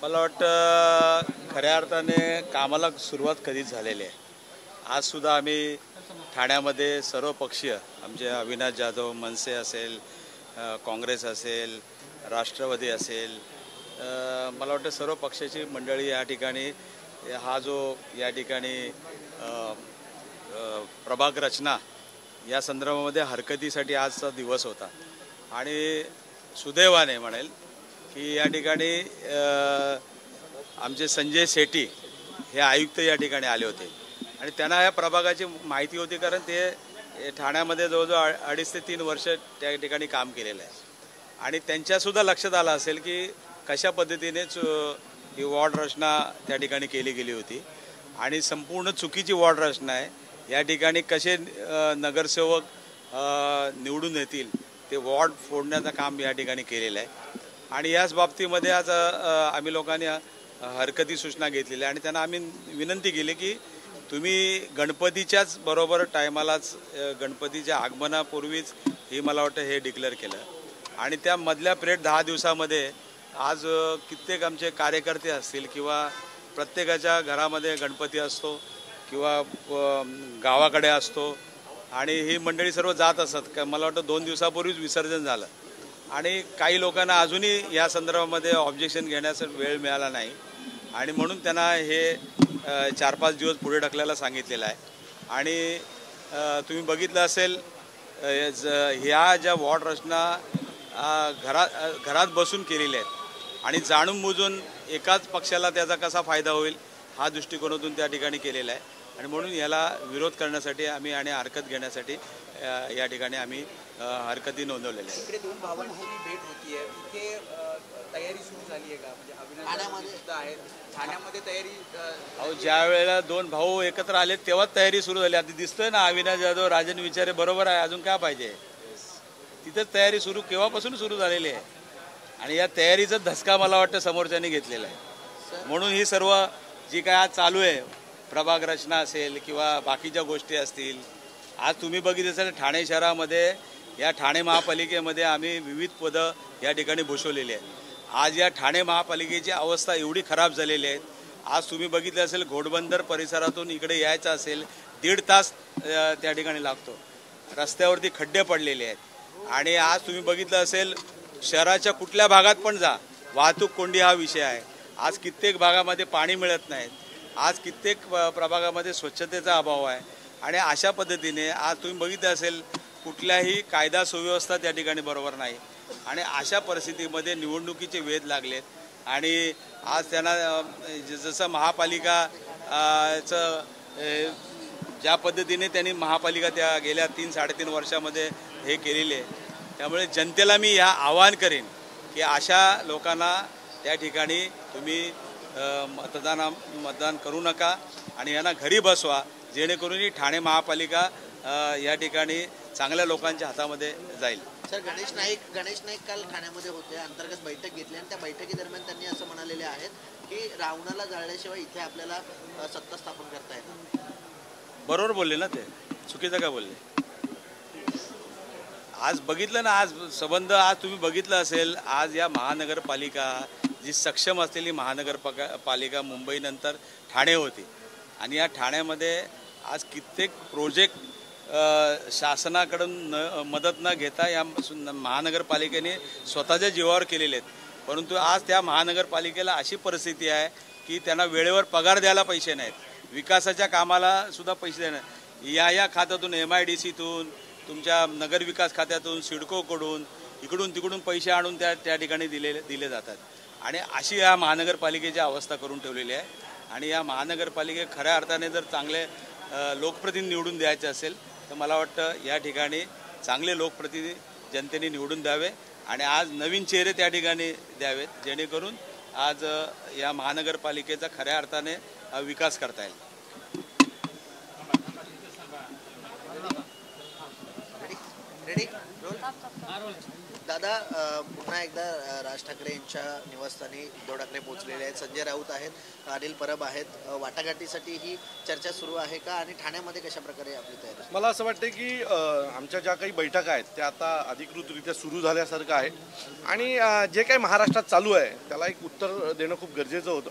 मला वाटतं खऱ्या अर्थाने कामाला सुरुवात कधीच झालेली आहे। आज सुद्धा आम्ही ठाण्यामध्ये सर्व पक्षीय आमचे अविनाश जाधव, मनसे असेल, काँग्रेस असेल, राष्ट्रवादी असेल, मला वाटतं सर्व पक्षाची मंडळी या ठिकाणी हा जो या ठिकाणी प्रभाग रचना या संदर्भामध्ये हरकतीसाठी आजचा दिवस होता। आणि सुदैवाने म्हणेल की या ठिकाणी आमचे संजय सेठी हे आयुक्त या ठिकाणी आले होते आणि त्यांना या प्रभागाची माहिती होती, कारण ते ठाण्यामध्ये जवळजवळ 2.5 ते 3 वर्ष त्या ठिकाणी काम केलेलं आहे आणि त्यांच्यासुद्धा लक्षात आलं असेल की कशा पद्धतीनेच ही वॉर्ड रचना त्या ठिकाणी केली गेली होती आणि संपूर्ण चुकीची वॉर्ड रचना आहे। या ठिकाणी कसे नगरसेवक निवडून येतील ते वॉर्ड फोडण्याचं काम या ठिकाणी केलेलं आहे आणि याच बाबतीमध्ये आज आम्ही लोकांनी हरकती सूचना घेतलेल्या आणि त्यांना आम्ही विनंती केली की तुम्ही गणपतीच्याच बरोबर टायमालाच गणपतीच्या आगमनापूर्वीच ही मला वाटतं हे डिक्लेअर केलं आणि त्या मधल्या पिरियड 10 दिवसामध्ये आज कित्येक आमचे कार्यकर्ते असतील किंवा प्रत्येकाच्या घरामध्ये गणपती असतो किंवा गावाकडे असतो आणि ही मंडळी सर्व जात असतात। मला वाटतं 2 दिवसापूर्वीच विसर्जन झालं आणि काही लोकांना अजूनही या संदर्भामध्ये ऑब्जेक्शन घेण्यासाठी वेळ मिळाला नाही आणि म्हणून त्यांना हे 4-5 दिवस पुढे ढकलायला सांगितलेलं आहे। आणि तुम्ही बघितलं असेल ह्या ज्या वॉर्ड रचना घरात बसून केलेल्या आहेत आणि जाणून बुजून एकाच पक्षाला त्याचा कसा फायदा होईल हा दृष्टिकोनातून त्या ठिकाणी केलेला आहे आणि म्हणून याला विरोध करण्यासाठी आम्ही आणि हरकत घेण्यासाठी या ठिकाणी आम्ही हरकती नोंदवलेल्या आहेत। इकडे 2 भावांची भेट होतीये, इथे तयारी सुरू झाली आहे का? म्हणजे ठाण्यामध्ये सुद्धा आहे, ठाण्यामध्ये तयारी ज्या वेळेला 2 भाऊ एकत्र आले तेव्हाच तयारी सुरू झाली। आता दिसतोय ना अविनाश जाधव, राजन विचारे बरोबर आहे, अजून काय पाहिजे? तिथेच तयारी सुरू केव्हापासून सुरू झालेली आहे आणि या तयारीचा धसका मला वाटतं समोरच्यांनी घेतलेला आहे। म्हणून ही सर्व जी काय आज चालू आहे प्रभाग रचना असेल किंवा बाकीच्या गोष्टी असतील, आज तुम्ही बघितलं असेल ठाणे शहरामध्ये या ठाणे महापालिकेमध्ये आम्ही विविध पदं या ठिकाणी भूषवलेली आहेत। आज या ठाणे महापालिकेची अवस्था एवढी खराब झालेली आहे, आज तुम्ही बघितलं असेल घोडबंदर परिसरातून इकडे यायचं असेल 1.5 तास त्या ठिकाणी लागतो, रस्त्यावरती खड्डे पडलेले आहेत आणि आज तुम्ही बघितलं असेल शहराच्या कुठल्या भागात पण जा वाहतूक कोंडी हा विषय आहे। आज कित्येक भागामध्ये पाणी मिळत नाहीत, आज कित्येक प्रभागामध्ये स्वच्छतेचा अभाव आहे आणि अशा पद्धतीने आज तुम्ही बघितलं असेल कुठल्याही कायदा सुव्यवस्था त्या ठिकाणी बरोबर नाही आणि अशा परिस्थितीमध्ये निवडणुकीचे वेध लागलेत आणि आज त्यांना जसं महापालिकाचं ज्या पद्धतीने त्यांनी महापालिका त्या गेल्या 3-3.5 वर्षामध्ये हे केलेले आहे, त्यामुळे जनतेला मी या आवाहन करेन की अशा लोकांना त्या ठिकाणी तुम्ही मतदान करू नका आणि यांना घरी बसवा, जेणेकरून ही ठाणे महापालिका या ठिकाणी चांगल्या लोकांच्या हातामध्ये जाईल। सर, गणेश नाईक काल ठाण्यामध्ये होते, अंतर्गत बैठक घेतली आणि त्या बैठकीदरम्यान त्यांनी असं म्हणालेले आहेत की रावणाला जाळल्याशिवाय इथे आपल्याला सत्ता स्थापन करता येणार। बरोबर बोलले ना, ते चुकीचं काय बोलले? आज बघितलं ना, आज संबंध आज तुम्ही बघितलं असेल, आज या महानगरपालिका जी सक्षम असलेली महानगरपालिका मुंबईनंतर ठाणे होती आणि या ठाण्यामध्ये आज कित्येक प्रोजेक्ट शासनाकडून मदत न घेता या महानगरपालिकेने स्वतःच्या जीवावर केलेले आहेत, परंतु आज त्या महानगरपालिकेला अशी परिस्थिती आहे की त्यांना वेळेवर पगार द्यायला पैसे नाहीत, विकासाच्या कामाला सुद्धा पैसे देणार या खात्यातून MIDCतून तुमच्या नगरविकास खात्यातून सिडकोकडून इकडून तिकडून पैसे आणून त्या ठिकाणी दिले जातात आणि अशी या महानगरपालिकेची अवस्था करून ठेवलेली आहे आणि या महानगरपालिके खऱ्या अर्थाने जर चांगले लोकप्रतिनिधी निवडून द्यायचे असेल तर मला वाटतं या ठिकाणी चांगले लोकप्रतिनिधी जनतेने निवडून द्यावे आणि आज नवीन चेहरे त्या ठिकाणी द्यावेत, जेणेकरून आज या महानगरपालिकेचा खऱ्या अर्थाने विकास करता येईल। रेडी रोल दादा पुन्हा एकदा राज ठाकरे यांच्या निवासस्थानी उद्धव ठाकरे पोहोचलेले आहेत. संजय राऊत आहेत, अनिल परब आहेत. वाटाघाटीसाठी ही चर्चा सुरू आहे का आणि ठाण्यामध्ये कशा प्रकारे आपली तयारी? मला असं वाटतं की आमच्या ज्या काही बैठका आहेत त्या आता अधिकृतरित्या सुरू झाल्यासारखं आहे आणि जे काही महाराष्ट्रात चालू आहे त्याला एक उत्तर देणं खूप गरजेचं होतं.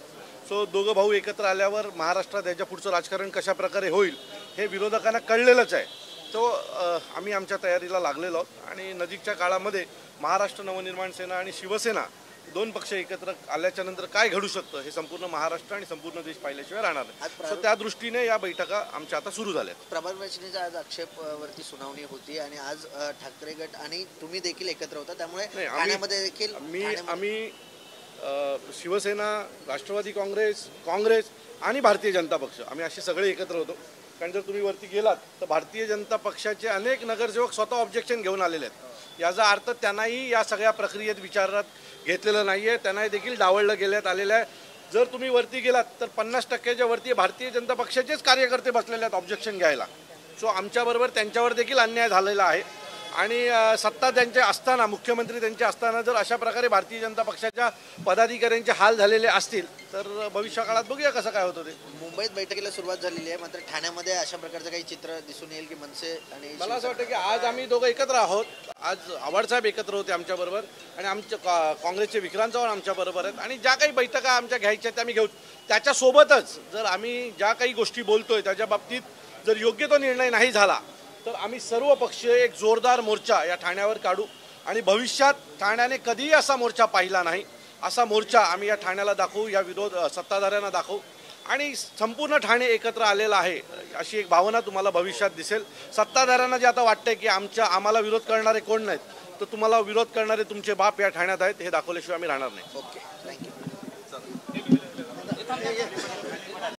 सो दोघं भाऊ एकत्र आल्यावर महाराष्ट्रात याच्या पुढचं राजकारण कशा प्रकारे होईल हे विरोधकांना कळलेलंच आहे. तो आम्ही आमच्या तयारीला लागलेलो आहोत आणि नजीकच्या काळामध्ये महाराष्ट्र नवनिर्माण सेना आणि शिवसेना दोन पक्ष एकत्र आल्याच्या नंतर काय घडू शकतं हे संपूर्ण महाराष्ट्र आणि संपूर्ण देश पाहिल्याशिवाय राहणार नाही. सो त्या दृष्टीने या बैठका आमच्या आता सुरू झाल्या. प्रभाग रचनेच्या आज आक्षेपवरती सुनावणी होती आणि आज ठाकरे गट आणि तुम्ही देखील एकत्र होता, त्यामुळे ठाण्यामध्ये देखील आम्ही शिवसेना, राष्ट्रवादी काँग्रेस आणि भारतीय जनता पक्ष आम्ही असे सगळे एकत्र होतो. कारण जर तुम्ही वरती गेलात तर भारतीय जनता पक्षाचे अनेक नगरसेवक स्वतः ऑब्जेक्शन घेऊन आलेले आहेत. याचा अर्थ त्यांनाही या सगळ्या प्रक्रियेत विचारात घेतलेलं नाही आहे, त्यांनाही देखील डावळलं आलेलं आहे. जर तुम्ही वरती गेलात तर 50%च्या वरती भारतीय जनता पक्षाचेच कार्यकर्ते बसलेले आहेत ऑब्जेक्शन घ्यायला. सो आमच्याबरोबर त्यांच्यावर देखील अन्याय झालेला आहे आणि सत्ता त्यांचे असताना, मुख्यमंत्री त्यांचे असताना जर अशा प्रकारे भारतीय जनता पक्षाच्या पदाधिकाऱ्यांचे हाल झालेले असतील तर भविष्यकाळात बघूया कसं काय होतं ते. मुंबईत बैठकीला सुरुवात झालेली आहे, मात्र ठाण्यामध्ये अशा प्रकारचं काही चित्र दिसून येईल की मनसे आणि मला असं वाटतं की आज आम्ही दोघं एकत्र आहोत. आज आव्हाडसाहेब एकत्र होते आमच्याबरोबर आणि आमच्या काँग्रेसचे विक्रांत चव्हाण आमच्याबरोबर आहेत आणि ज्या काही बैठका आमच्या घ्यायच्या त्या आम्ही घेऊ. त्याच्यासोबतच जर आम्ही ज्या काही गोष्टी बोलतोय त्याच्या बाबतीत जर योग्य तो निर्णय नाही झाला तर आम्ही सर्व पक्ष एक जोरदार मोर्चा या ठाण्यावर काढू आणि भविष्यात ठाण्याने कधीही असा मोर्चा पाहिला नाही असा मोर्चा आम्ही या ठाण्याला दाखवू, या सत्ताधाऱ्यांना दाखवू आणि संपूर्ण ठाणे एकत्र आलेलं आहे अशी एक भावना तुम्हाला भविष्यात दिसेल. सत्ताधाऱ्यांना जे आता वाटतंय की आम्हाला विरोध करणारे कोण नाहीत तर तुम्हाला विरोध करणारे तुमचे बाप या ठाण्यात आहेत हे दाखवल्याशिवाय आम्ही राहणार नाही. Okay, thank you.